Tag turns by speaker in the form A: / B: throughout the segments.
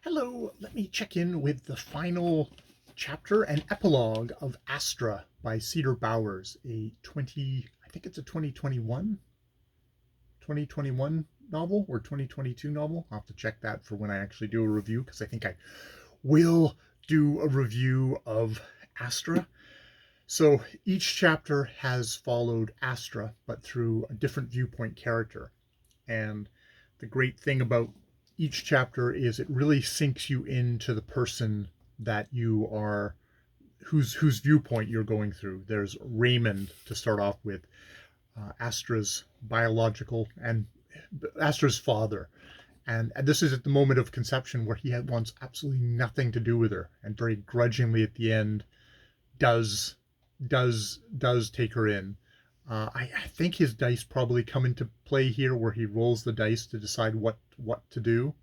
A: Hello, let me check in with the final chapter and epilogue of Astra by Cedar Bowers, I think it's a 2021 novel or 2022 novel. I'll have to check that for when I actually do a review because I think I will do a review of Astra. So each chapter has followed Astra, but through a different viewpoint character. And the great thing about each chapter is it really sinks you into the person that you are, whose viewpoint you're going through. There's Raymond to start off with, Astra's biological and Astra's father. And this is at the moment of conception where wants absolutely nothing to do with her, and very grudgingly at the end does does take her in. I think his dice probably come into play here, where he rolls the dice to decide what to do.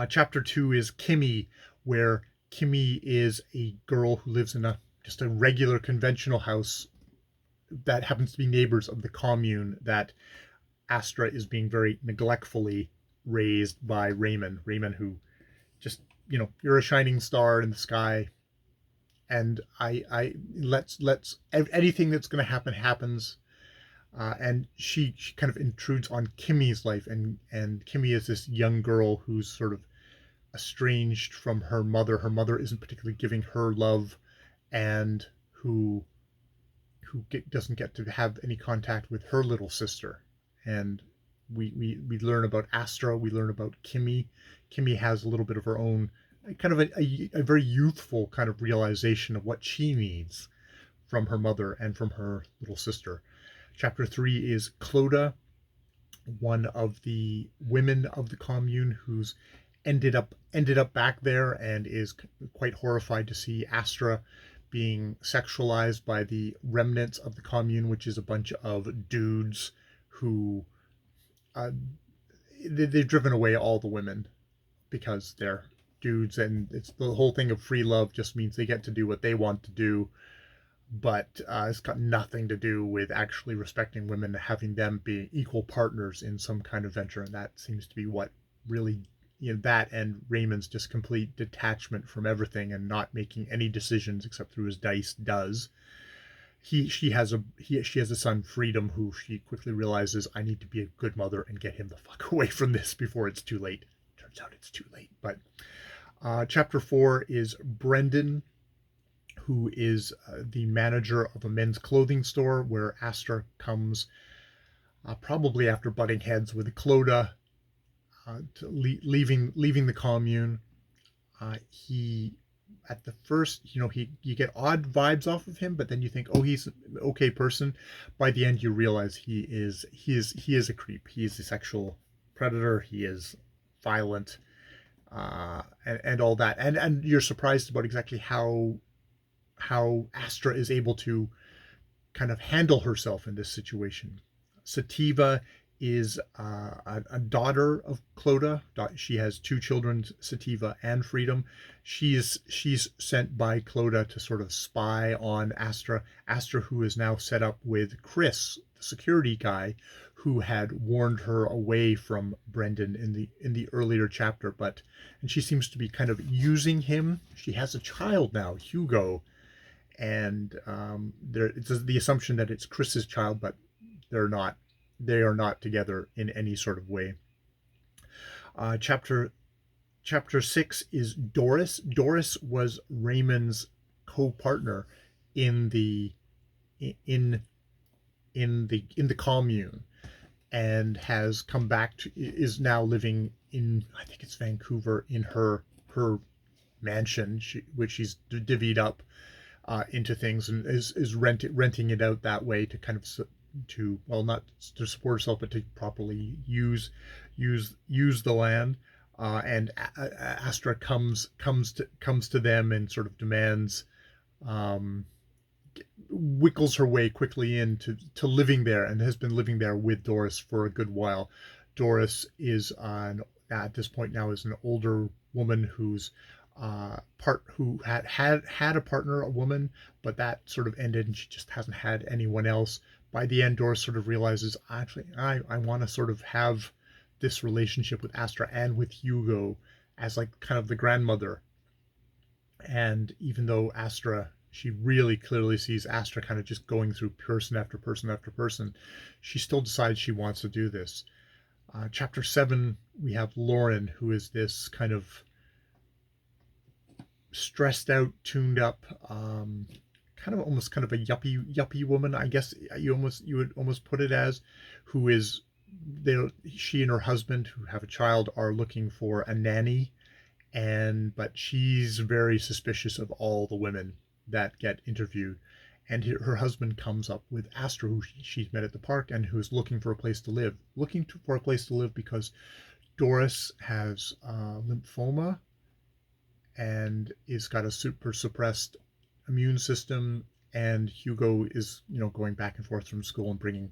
A: Chapter 2 is Kimmy, where Kimmy is a girl who lives in just a regular conventional house that happens to be neighbors of the commune that Astra is being very neglectfully raised by Raymond. Raymond, who just, you're a shining star in the sky, and I let's anything that's going to happen happens. And she kind of intrudes on Kimmy's life, and Kimmy is this young girl who's sort of estranged from her mother. Her mother isn't particularly giving her love, and doesn't get to have any contact with her little sister. And we learn about Astra. We learn about Kimmy. Kimmy has a little bit of her own kind of a very youthful kind of realization of what she needs from her mother and from her little sister. Chapter 3 is Clodagh, one of the women of the commune who's ended up back there, and is quite horrified to see Astra being sexualized by the remnants of the commune, which is a bunch of dudes who they've driven away all the women because they're dudes, and it's the whole thing of free love just means they get to do what they want to do, but it's got nothing to do with actually respecting women, having them be equal partners in some kind of venture. And that seems to be what really, that and Raymond's just complete detachment from everything and not making any decisions except through his dice does. She has a son, Freedom, who she quickly realizes, I need to be a good mother and get him the fuck away from this before it's too late. Turns out it's too late. But chapter 4 is Brendan, who is the manager of a men's clothing store, where Astra comes, probably after butting heads with Clodagh, leaving the commune. He at the first, you get odd vibes off of him, but then you think, oh, he's an okay person. By the end, you realize he is a creep. He is a sexual predator. He is violent, and all that. And you're surprised about exactly how Astra is able to kind of handle herself in this situation. Sativa is a daughter of Clodagh. She has two children, Sativa and Freedom. She's sent by Clodagh to sort of spy on Astra. Astra, who is now set up with Chris, the security guy, who had warned her away from Brendan in the earlier chapter, and she seems to be kind of using him. She has a child now, Hugo, and it's the assumption that it's Chris's child, but they are not together in any sort of way. Chapter 6 is Doris. Doris was Raymond's co-partner in the commune, and has come back is now living in, I think it's Vancouver, in her mansion, which she's divvied up into things, and is renting it out that way to kind of not to support herself, but to properly use the land. And Astra comes to them and sort of demands, wiggles her way quickly into living there, and has been living there with Doris for a good while. Doris is at this point now is an older woman who's who had a partner, a woman, but that sort of ended, and she just hasn't had anyone else. By the end, Doris sort of realizes, actually, I want to sort of have this relationship with Astra and with Hugo, as like kind of the grandmother. And even though Astra, she really clearly sees Astra kind of just going through person after person after person, she still decides she wants to do this. Chapter 7, we have Lauren, who is this kind of stressed out, tuned up, kind of almost kind of a yuppie woman, I guess you would almost put it as, who is there. She and her husband, who have a child, are looking for a nanny, but she's very suspicious of all the women that get interviewed. And her husband comes up with Astra, who she's met at the park, and who's looking for a place to live. For a place to live because Doris has lymphoma and is got a super suppressed immune system, and Hugo is, going back and forth from school and bringing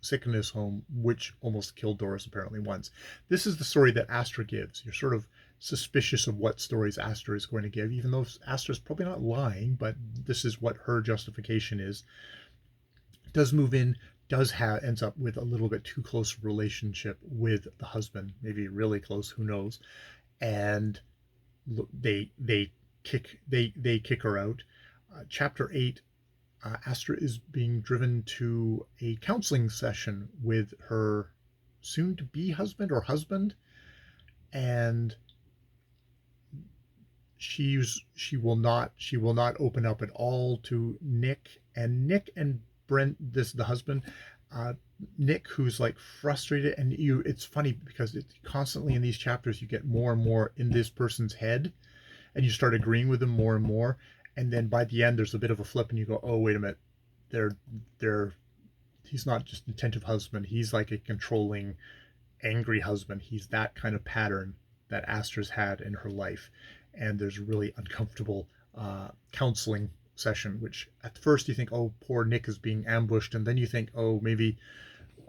A: sickness home, which almost killed Doris apparently once. This is the story that Astra gives. You're sort of suspicious of what stories Astra is going to give, even though Astra's probably not lying, but this is what her justification is. Does move in, ends up with a little bit too close relationship with the husband, maybe really close, who knows, and they kick her out. Chapter 8, Astra is being driven to a counseling session with her soon-to-be husband, and she will not open up at all to Nick and Brent, the husband. Nick, who's like frustrated, and it's funny because it's constantly in these chapters you get more and more in this person's head, and you start agreeing with them more and more, and then by the end there's a bit of a flip and you go, oh wait a minute, he's not just an attentive husband, he's like a controlling, angry husband. He's that kind of pattern that Astra's had in her life. And there's a really uncomfortable counseling session, which at first you think, oh, poor Nick is being ambushed, and then you think, oh, maybe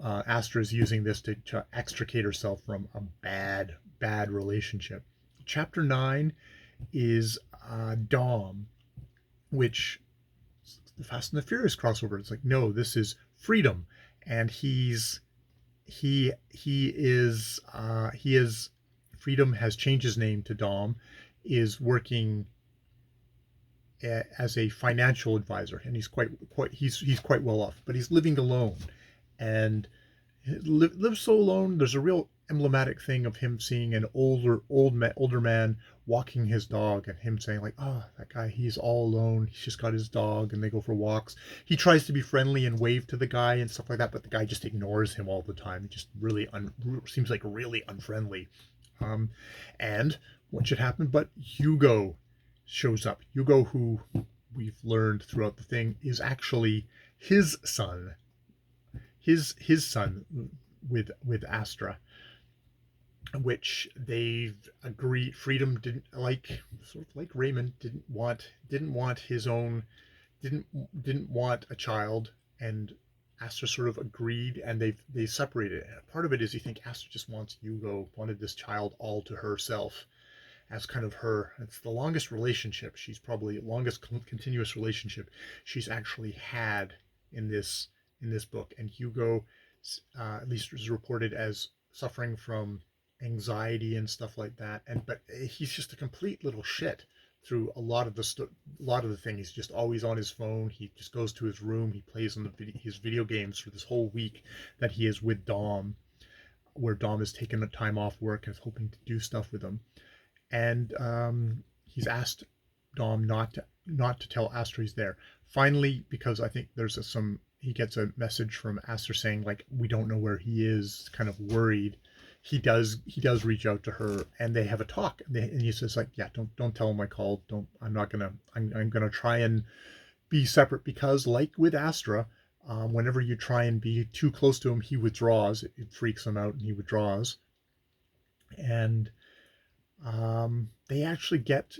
A: Astra is using this to extricate herself from a bad relationship. Chapter 9 is Dom, which the Fast and the Furious crossover. It's like, no, this is Freedom, and he is Freedom has changed his name to Dom, is working as a financial advisor, and he's quite well off, but he's living alone, and lives so alone. There's a real emblematic thing of him seeing an older man walking his dog, and him saying like, oh, that guy, he's all alone, he's just got his dog, and they go for walks. He tries to be friendly and wave to the guy and stuff like that, but the guy just ignores him all the time. He just really seems like really unfriendly. And what should happen but Hugo shows up. Hugo, who we've learned throughout the thing is actually his son. His son with Astra, which they've agreed. Freedom didn't like, sort of like Raymond, didn't want his own, didn't want a child, and Astra sort of agreed, and they separated. And part of it is you think Astra just wanted this child all to herself, as kind of her. It's the longest relationship. She's probably longest continuous relationship she's actually had in this book. And Hugo, at least, is reported as suffering from anxiety and stuff like that. But he's just a complete little shit through a lot of the thing. He's just always on his phone. He just goes to his room. He plays on his video games for this whole week that he is with Dom, where Dom has taken the time off work and is hoping to do stuff with him. And he's asked Dom not to tell Astra he's there. Finally, because I think he gets a message from Astra saying like, we don't know where he is, kind of worried. He does reach out to her, and they have a talk. And he says like, yeah, don't tell him I called. I'm gonna try and be separate, because like with Astra, whenever you try and be too close to him, he withdraws. It freaks him out, and he withdraws. And they actually get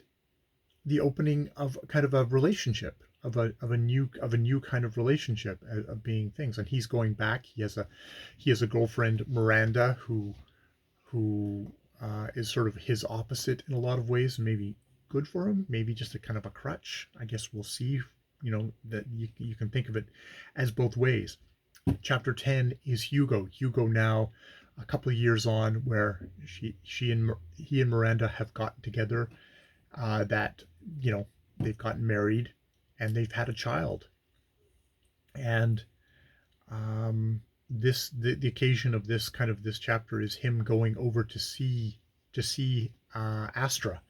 A: the opening of kind of a relationship, of a new kind of relationship, of being things. And he's going back. He has a girlfriend, Miranda, who is sort of his opposite in a lot of ways. Maybe good for him, maybe just a kind of a crutch. I guess we'll see. That you can think of it as both ways. Chapter 10 is Hugo. Hugo now a couple of years on where he and Miranda have gotten together, that, you know, they've gotten married and they've had a child. And the occasion of this chapter is him going over to see Astra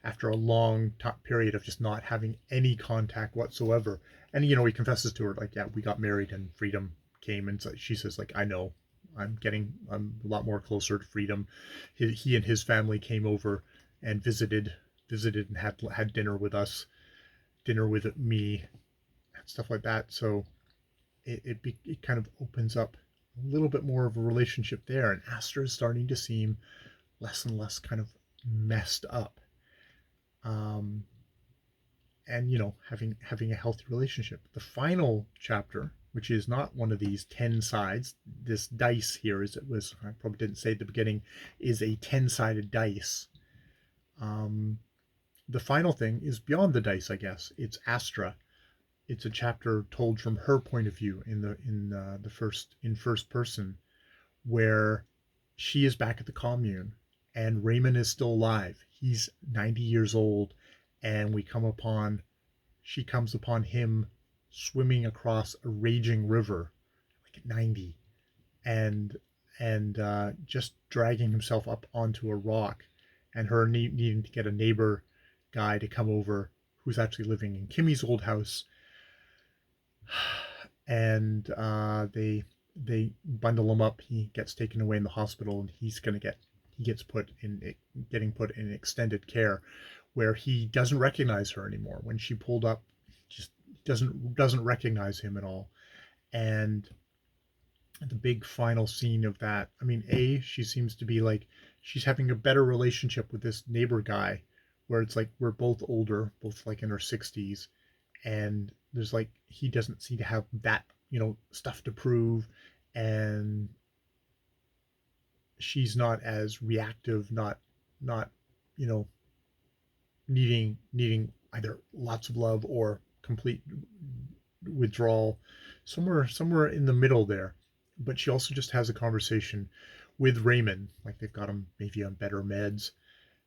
A: after a long period of just not having any contact whatsoever. And you know, he confesses to her like, yeah, we got married and freedom came, and so she says like, I know, I'm a lot more closer to freedom. He and his family came over and visited and had dinner with us, dinner with me, and stuff like that. So it kind of opens up a little bit more of a relationship there, and Astra is starting to seem less and less kind of messed up, um, and you know, having a healthy relationship. The final chapter, which is not one of these 10 sides, this dice here, as it was, I probably didn't say at the beginning, is a 10-sided dice. Um, the final thing is beyond the dice, I guess. It's Astra. It's a chapter told from her point of view in first person, where she is back at the commune and Raymond is still alive. He's 90 years old, and she comes upon him swimming across a raging river, like at 90, and just dragging himself up onto a rock, and her needing to get a neighbor guy to come over who's actually living in Kimmy's old house, and they bundle him up. He gets taken away in the hospital, and he gets getting put in extended care, where he doesn't recognize her anymore. When she pulled up, just doesn't recognize him at all. And the big final scene of that, I mean, she seems to be like, she's having a better relationship with this neighbor guy, where it's like we're both older, both like in our 60s, and there's like, he doesn't seem to have that, you know, stuff to prove, and she's not as reactive, not you know, needing either lots of love or complete withdrawal, somewhere in the middle there. But she also just has a conversation with Raymond, like they've got him maybe on better meds.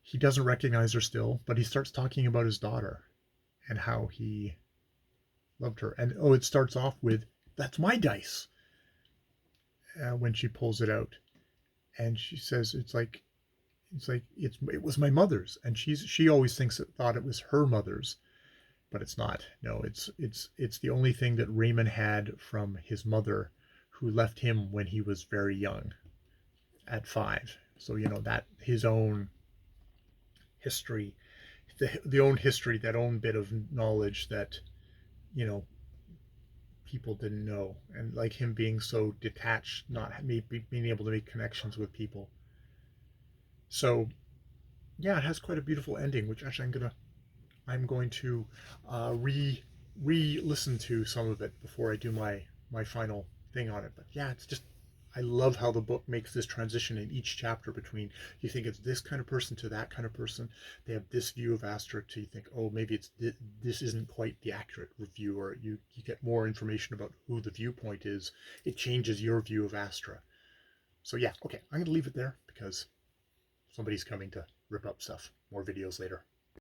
A: He doesn't recognize her still, but he starts talking about his daughter and how he loved her. And oh, it starts off with, that's my dice, when she pulls it out, and she says it was my mother's, and she always thought it was her mother's, but it's not. No, it's the only thing that Raymond had from his mother, who left him when he was very young, at 5. So you know, that his own history, the own history, that own bit of knowledge that, you know, people didn't know, and like him being so detached, not being able to make connections with people. So yeah, it has quite a beautiful ending, which actually I'm going to re listen to some of it before I do my final thing on it. But yeah, it's just, I love how the book makes this transition in each chapter between, you think it's this kind of person to that kind of person. They have this view of Astra, to you think, oh, maybe this isn't quite the accurate review, or you get more information about who the viewpoint is. It changes your view of Astra. So yeah, okay, I'm going to leave it there because somebody's coming to rip up stuff. More videos later.